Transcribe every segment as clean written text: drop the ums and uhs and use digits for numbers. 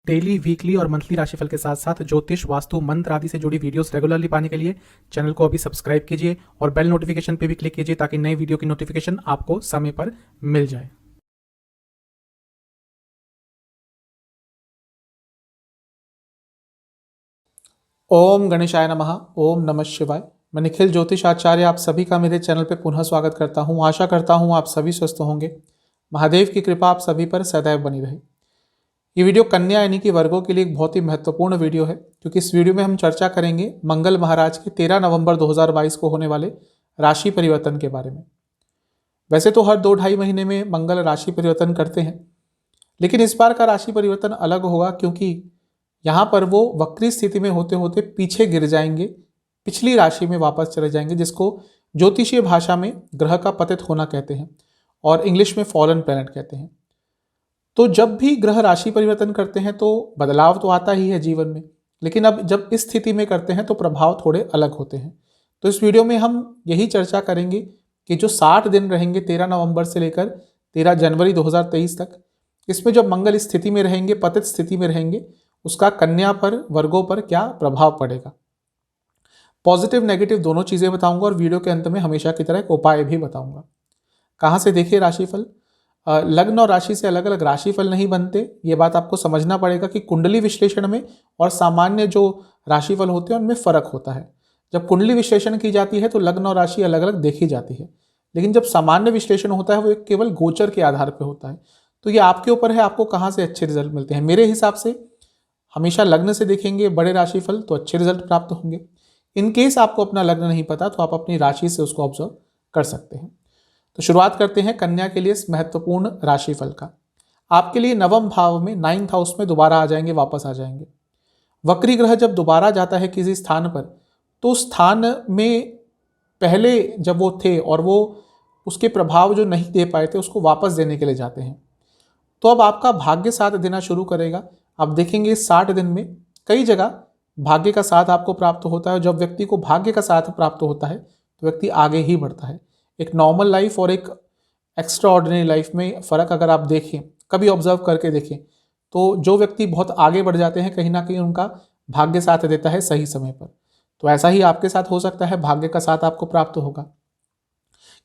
Daily, weekly और monthly राशिफल के साथ साथ ज्योतिष, वास्तु, मंत्र आदि से जुड़ी वीडियोस रेगुलरली पाने के लिए चैनल को अभी सब्सक्राइब कीजिए और बेल नोटिफिकेशन पे भी क्लिक कीजिए ताकि नई वीडियो की नोटिफिकेशन आपको समय पर मिल जाए। ओम गणेशाय नमः। ओम नमः शिवाय। मैं निखिल ज्योतिष आचार्य आप सभी का मेरे चैनल पे पुनः स्वागत करता हूँ। आशा करता हूँ आप सभी स्वस्थ होंगे। महादेव की कृपा आप सभी पर सदैव बनी रहे। ये वीडियो कन्या यानी कि वर्गों के लिए एक बहुत ही महत्वपूर्ण वीडियो है, क्योंकि इस वीडियो में हम चर्चा करेंगे मंगल महाराज के 13 नवंबर 2022 को होने वाले राशि परिवर्तन के बारे में। वैसे तो हर 2-2.5 महीने में मंगल राशि परिवर्तन करते हैं, लेकिन इस बार का राशि परिवर्तन अलग होगा, क्योंकि यहाँ पर वो वक्री स्थिति में होते होते पीछे गिर जाएंगे, पिछली राशि में वापस चले जाएंगे, जिसको ज्योतिषीय भाषा में ग्रह का पतित होना कहते हैं और इंग्लिश में फॉलन प्लैनेट कहते हैं। तो जब भी ग्रह राशि परिवर्तन करते हैं तो बदलाव तो आता ही है जीवन में, लेकिन अब जब इस स्थिति में करते हैं तो प्रभाव थोड़े अलग होते हैं। तो इस वीडियो में हम यही चर्चा करेंगे कि जो 60 दिन रहेंगे 13 नवंबर से लेकर 13 जनवरी 2023 तक, इसमें जब मंगल स्थिति में रहेंगे, पतित स्थिति में रहेंगे, उसका कन्या पर, वर्गों पर क्या प्रभाव पड़ेगा। पॉजिटिव नेगेटिव दोनों चीज़ें बताऊंगा और वीडियो के अंत में हमेशा की तरह एक उपाय भी बताऊंगा। कहाँ से देखिए राशिफल। लग्न और राशि से अलग अलग राशिफल नहीं बनते, ये बात आपको समझना पड़ेगा कि कुंडली विश्लेषण में और सामान्य जो राशिफल होते हैं उनमें फर्क होता है। जब कुंडली विश्लेषण की जाती है तो लग्न और राशि अलग अलग देखी जाती है, लेकिन जब सामान्य विश्लेषण होता है वो एक केवल गोचर के आधार पर होता है। तो ये आपके ऊपर है, आपको कहाँ से अच्छे रिजल्ट मिलते हैं। मेरे हिसाब से हमेशा लग्न से देखेंगे बड़े राशिफल तो अच्छे रिजल्ट प्राप्त होंगे। इन केस आपको अपना लग्न नहीं पता तो आप अपनी राशि से उसको ऑब्जर्व कर सकते हैं। तो शुरुआत करते हैं कन्या के लिए इस महत्वपूर्ण राशिफल का। आपके लिए नवम भाव में, 9th हाउस में दोबारा आ जाएंगे, वापस आ जाएंगे। वक्री ग्रह जब दोबारा जाता है किसी स्थान पर, तो स्थान में पहले जब वो थे और वो उसके प्रभाव जो नहीं दे पाए थे उसको वापस देने के लिए जाते हैं। तो अब आपका भाग्य साथ देना शुरू करेगा। आप देखेंगे इस 60 दिन में कई जगह भाग्य का साथ आपको प्राप्त होता है। जब व्यक्ति को भाग्य का साथ प्राप्त होता है तो व्यक्ति आगे ही बढ़ता है। एक नॉर्मल लाइफ और एक एक्स्ट्रा ऑर्डिनरी लाइफ में फ़र्क अगर आप देखें, कभी ऑब्जर्व करके देखें, तो जो व्यक्ति बहुत आगे बढ़ जाते हैं कहीं ना कहीं उनका भाग्य साथ देता है सही समय पर। तो ऐसा ही आपके साथ हो सकता है, भाग्य का साथ आपको प्राप्त होगा,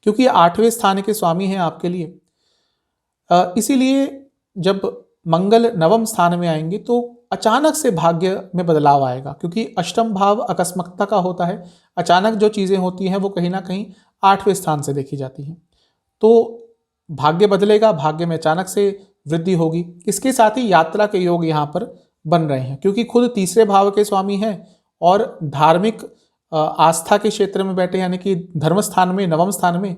क्योंकि 8वें स्थान के स्वामी हैं आपके लिए। इसीलिए जब मंगल नवम स्थान में आएंगे तो अचानक से भाग्य में बदलाव आएगा, क्योंकि अष्टम भाव अकस्मकता का होता है। अचानक जो चीज़ें होती हैं वो कहीं ना कहीं 8वें स्थान से देखी जाती हैं। तो भाग्य बदलेगा, भाग्य में अचानक से वृद्धि होगी। इसके साथ ही यात्रा के योग यहाँ पर बन रहे हैं, क्योंकि खुद तीसरे भाव के स्वामी हैं और धार्मिक आस्था के क्षेत्र में बैठे, यानी कि धर्म स्थान में, नवम स्थान में।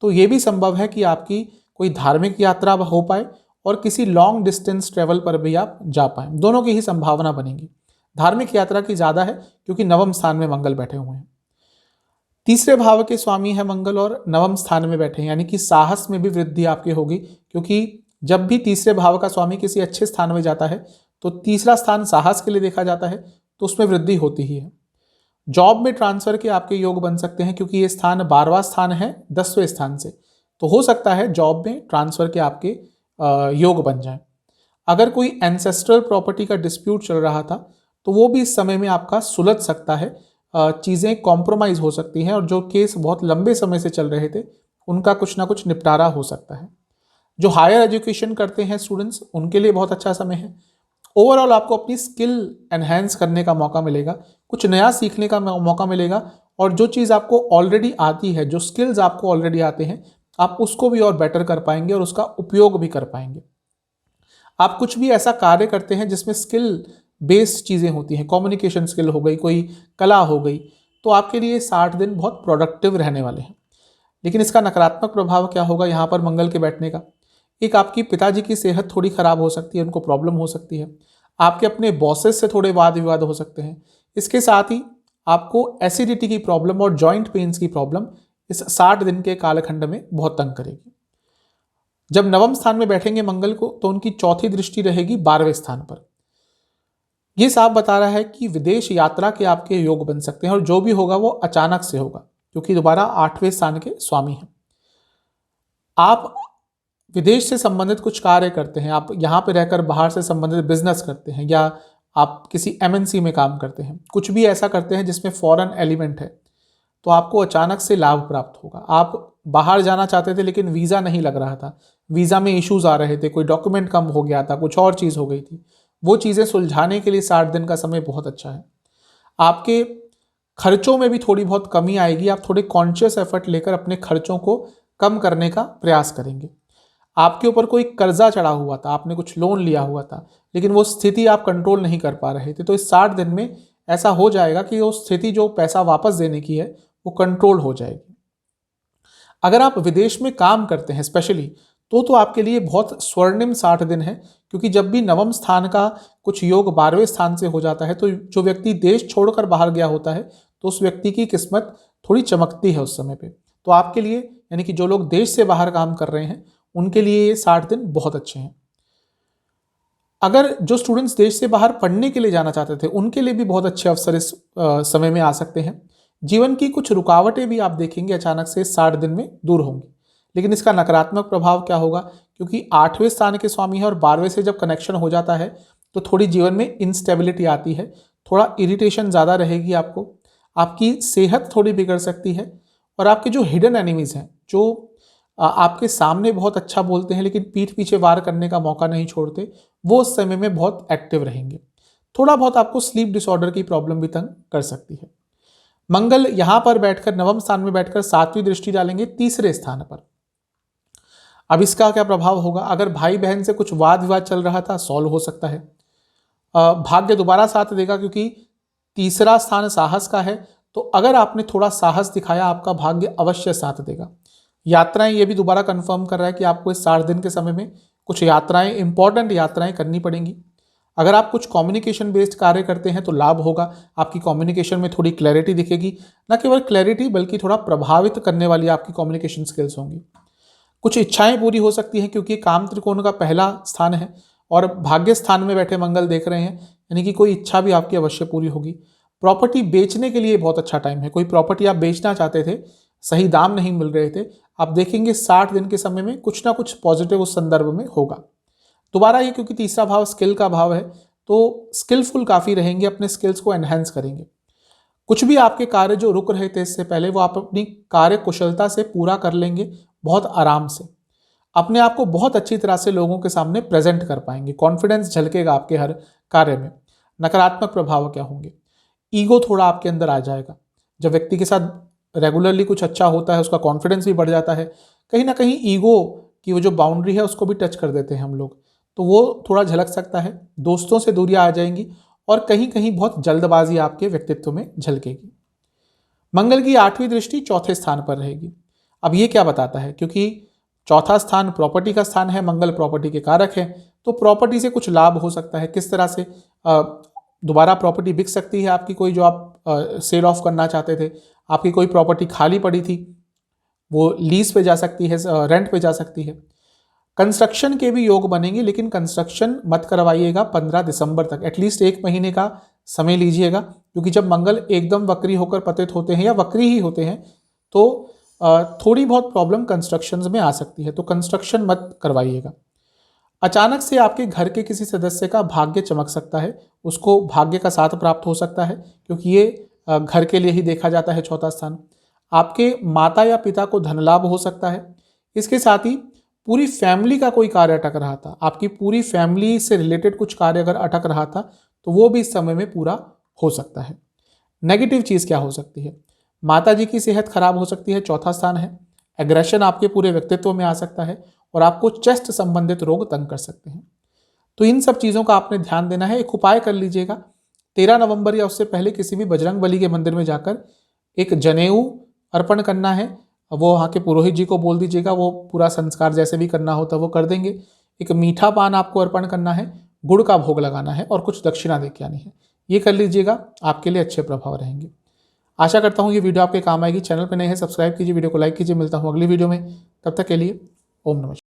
तो ये भी संभव है कि आपकी कोई धार्मिक यात्रा हो पाए और किसी लॉन्ग डिस्टेंस ट्रेवल पर भी आप जा पाएँ। दोनों की ही संभावना बनेगी। धार्मिक यात्रा की ज़्यादा है क्योंकि नवम स्थान में मंगल बैठे हुए हैं। तीसरे भाव के स्वामी है मंगल और नवम स्थान में बैठे हैं, यानी कि साहस में भी वृद्धि आपकी होगी, क्योंकि जब भी तीसरे भाव का स्वामी किसी अच्छे स्थान में जाता है तो तीसरा स्थान साहस के लिए देखा जाता है, तो उसमें वृद्धि होती ही है। जॉब में ट्रांसफर के आपके योग बन सकते हैं, क्योंकि ये स्थान 12वां स्थान है 10वें स्थान से, तो हो सकता है जॉब में ट्रांसफर के आपके योग बन जाए। अगर कोई एंसेस्ट्रल प्रॉपर्टी का डिस्प्यूट चल रहा था तो वो भी इस समय में आपका सुलझ सकता है, चीज़ें कॉम्प्रोमाइज़ हो सकती हैं, और जो केस बहुत लंबे समय से चल रहे थे उनका कुछ ना कुछ निपटारा हो सकता है। जो हायर एजुकेशन करते हैं स्टूडेंट्स, उनके लिए बहुत अच्छा समय है। ओवरऑल आपको अपनी स्किल एनहेंस करने का मौका मिलेगा, कुछ नया सीखने का मौका मिलेगा, और जो चीज़ आपको ऑलरेडी आती है, जो स्किल्स आपको ऑलरेडी आते हैं, आप उसको भी और बेटर कर पाएंगे और उसका उपयोग भी कर पाएंगे। आप कुछ भी ऐसा कार्य करते हैं जिसमें स्किल बेस्ड चीज़ें होती हैं, कम्युनिकेशन स्किल हो गई, कोई कला हो गई, तो आपके लिए 60 दिन बहुत प्रोडक्टिव रहने वाले हैं। लेकिन इसका नकारात्मक प्रभाव क्या होगा यहाँ पर मंगल के बैठने का। एक, आपकी पिताजी की सेहत थोड़ी ख़राब हो सकती है, उनको प्रॉब्लम हो सकती है। आपके अपने बॉसेस से थोड़े वाद विवाद हो सकते हैं। इसके साथ ही आपको एसिडिटी की प्रॉब्लम और जॉइंट पेन्स की प्रॉब्लम इस 60 दिन के कालखंड में बहुत तंग करेगी। जब नवम स्थान में बैठेंगे मंगल को तो उनकी चौथी दृष्टि रहेगी 12वें स्थान पर। ये साफ बता रहा है कि विदेश यात्रा के आपके योग बन सकते हैं, और जो भी होगा वो अचानक से होगा, क्योंकि दोबारा 8वें स्थान के स्वामी हैं। आप विदेश से संबंधित कुछ कार्य करते हैं, आप यहाँ पे रहकर बाहर से संबंधित बिजनेस करते हैं, या आप किसी एमएनसी में काम करते हैं, कुछ भी ऐसा करते हैं जिसमें फॉरेन एलिमेंट है, तो आपको अचानक से लाभ प्राप्त होगा। आप बाहर जाना चाहते थे लेकिन वीज़ा नहीं लग रहा था, वीज़ा में इश्यूज आ रहे थे, कोई डॉक्यूमेंट कम हो गया था, कुछ और चीज़ हो गई थी, वो चीज़ें सुलझाने के लिए 60 दिन का समय बहुत अच्छा है। आपके खर्चों में भी थोड़ी बहुत कमी आएगी, आप थोड़े कॉन्शियस एफर्ट लेकर अपने खर्चों को कम करने का प्रयास करेंगे। आपके ऊपर कोई कर्जा चढ़ा हुआ था, आपने कुछ लोन लिया हुआ था, लेकिन वो स्थिति आप कंट्रोल नहीं कर पा रहे थे, तो इस 60 दिन में ऐसा हो जाएगा कि वो स्थिति जो पैसा वापस देने की है वो कंट्रोल हो जाएगी। अगर आप विदेश में काम करते हैं स्पेशली, तो आपके लिए बहुत स्वर्णिम 60 दिन है, क्योंकि जब भी नवम स्थान का कुछ योग 12वें स्थान से हो जाता है, तो जो व्यक्ति देश छोड़कर बाहर गया होता है तो उस व्यक्ति की किस्मत थोड़ी चमकती है उस समय पे। तो आपके लिए, यानी कि जो लोग देश से बाहर काम कर रहे हैं, उनके लिए ये 60 दिन बहुत अच्छे हैं। अगर जो स्टूडेंट्स देश से बाहर पढ़ने के लिए जाना चाहते थे, उनके लिए भी बहुत अच्छे अवसर इस समय में आ सकते हैं। जीवन की कुछ रुकावटें भी आप देखेंगे अचानक से 60 दिन में दूर होंगी, लेकिन इसका नकारात्मक प्रभाव क्या होगा, क्योंकि 8वें स्थान के स्वामी है और 12वें से जब कनेक्शन हो जाता है तो थोड़ी जीवन में इंस्टेबिलिटी आती है, थोड़ा इरिटेशन ज़्यादा रहेगी, आपकी सेहत थोड़ी बिगड़ सकती है, और आपके जो हिडन एनिमीज़ हैं, जो आपके सामने बहुत अच्छा बोलते हैं लेकिन पीठ पीछे वार करने का मौका नहीं छोड़ते, वो उस समय में बहुत एक्टिव रहेंगे। थोड़ा बहुत आपको स्लीप डिसऑर्डर की प्रॉब्लम भी तंग कर सकती है। मंगल यहां पर बैठकर, नवम स्थान में बैठकर 7वीं दृष्टि डालेंगे 3रे स्थान पर। अब इसका क्या प्रभाव होगा, अगर भाई बहन से कुछ वाद विवाद चल रहा था, सॉल्व हो सकता है। भाग्य दोबारा साथ देगा, क्योंकि 3रा स्थान साहस का है, तो अगर आपने थोड़ा साहस दिखाया, आपका भाग्य अवश्य साथ देगा। यात्राएं, ये भी दोबारा कंफर्म कर रहा है कि आपको इस 60 दिन के समय में कुछ यात्राएं, इंपॉर्टेंट यात्राएं करनी पड़ेंगी। अगर आप कुछ कम्युनिकेशन बेस्ड कार्य करते हैं तो लाभ होगा, आपकी कम्युनिकेशन में थोड़ी क्लैरिटी दिखेगी, न केवल क्लैरिटी बल्कि थोड़ा प्रभावित करने वाली आपकी कम्युनिकेशन स्किल्स होंगी। कुछ इच्छाएं पूरी हो सकती हैं, क्योंकि काम त्रिकोण का पहला स्थान है और भाग्य स्थान में बैठे मंगल देख रहे हैं, यानी कि कोई इच्छा भी आपकी अवश्य पूरी होगी। प्रॉपर्टी बेचने के लिए बहुत अच्छा टाइम है, कोई प्रॉपर्टी आप बेचना चाहते थे, सही दाम नहीं मिल रहे थे, आप देखेंगे 60 दिन के समय में कुछ ना कुछ पॉजिटिव उस संदर्भ में होगा। दोबारा ये, क्योंकि 3रा भाव स्किल का भाव है, तो स्किलफुल काफ़ी रहेंगे, अपने स्किल्स को एनहेंस करेंगे। कुछ भी आपके कार्य जो रुक रहे थे इससे पहले, वो आप अपनी कार्य कुशलता से पूरा कर लेंगे, बहुत आराम से अपने आप को बहुत अच्छी तरह से लोगों के सामने प्रेजेंट कर पाएंगे, कॉन्फिडेंस झलकेगा आपके हर कार्य में। नकारात्मक प्रभाव क्या होंगे, ईगो थोड़ा आपके अंदर आ जाएगा। जब व्यक्ति के साथ रेगुलरली कुछ अच्छा होता है, उसका कॉन्फिडेंस भी बढ़ जाता है, कहीं ना कहीं ईगो की वो जो बाउंड्री है उसको भी टच कर देते हैं हम लोग, तो वो थोड़ा झलक सकता है। दोस्तों से दूरियां आ जाएंगी और कहीं कहीं बहुत जल्दबाजी आपके व्यक्तित्व में झलकेगी। मंगल की 8वीं दृष्टि 4थे स्थान पर रहेगी। अब ये क्या बताता है, क्योंकि 4था स्थान प्रॉपर्टी का स्थान है, मंगल प्रॉपर्टी के कारक है, तो प्रॉपर्टी से कुछ लाभ हो सकता है। किस तरह से, दोबारा प्रॉपर्टी बिक सकती है आपकी, कोई जो आप सेल ऑफ करना चाहते थे, आपकी कोई प्रॉपर्टी खाली पड़ी थी, वो लीज पे जा सकती है, रेंट पे जा सकती है। कंस्ट्रक्शन के भी योग बनेंगे, लेकिन कंस्ट्रक्शन मत करवाइएगा 15 दिसंबर तक, एटलीस्ट 1 महीने का समय लीजिएगा, क्योंकि जब मंगल एकदम वक्री होकर पतित होते हैं या वक्री ही होते हैं तो थोड़ी बहुत प्रॉब्लम कंस्ट्रक्शन में आ सकती है, तो कंस्ट्रक्शन मत करवाइएगा। अचानक से आपके घर के किसी सदस्य का भाग्य चमक सकता है, उसको भाग्य का साथ प्राप्त हो सकता है, क्योंकि ये घर के लिए ही देखा जाता है 4था स्थान। आपके माता या पिता को धन लाभ हो सकता है। इसके साथ ही पूरी फैमिली का कोई कार्य अटक रहा था, आपकी पूरी फैमिली से रिलेटेड कुछ कार्य अगर अटक रहा था तो वो भी इस समय में पूरा हो सकता है। नेगेटिव चीज़ क्या हो सकती है, माता जी की सेहत खराब हो सकती है, 4था स्थान है। एग्रेशन आपके पूरे व्यक्तित्व में आ सकता है और आपको चेस्ट संबंधित रोग तंग कर सकते हैं। तो इन सब चीज़ों का आपने ध्यान देना है। एक उपाय कर लीजिएगा, 13 नवंबर या उससे पहले किसी भी बजरंग बली के मंदिर में जाकर एक जनेऊ अर्पण करना है, वो वहाँ के पुरोहित जी को बोल दीजिएगा, वो पूरा संस्कार जैसे भी करना होता है वो कर देंगे। एक मीठा पान आपको अर्पण करना है, गुड़ का भोग लगाना है और कुछ दक्षिणा दे के आनी है। ये कर लीजिएगा, आपके लिए अच्छे प्रभाव रहेंगे। आशा करता हूँ ये वीडियो आपके काम आएगी। चैनल पर नए हैं सब्सक्राइब कीजिए, वीडियो को लाइक कीजिए। मिलता हूँ अगली वीडियो में, तब तक के लिए ओम नमः।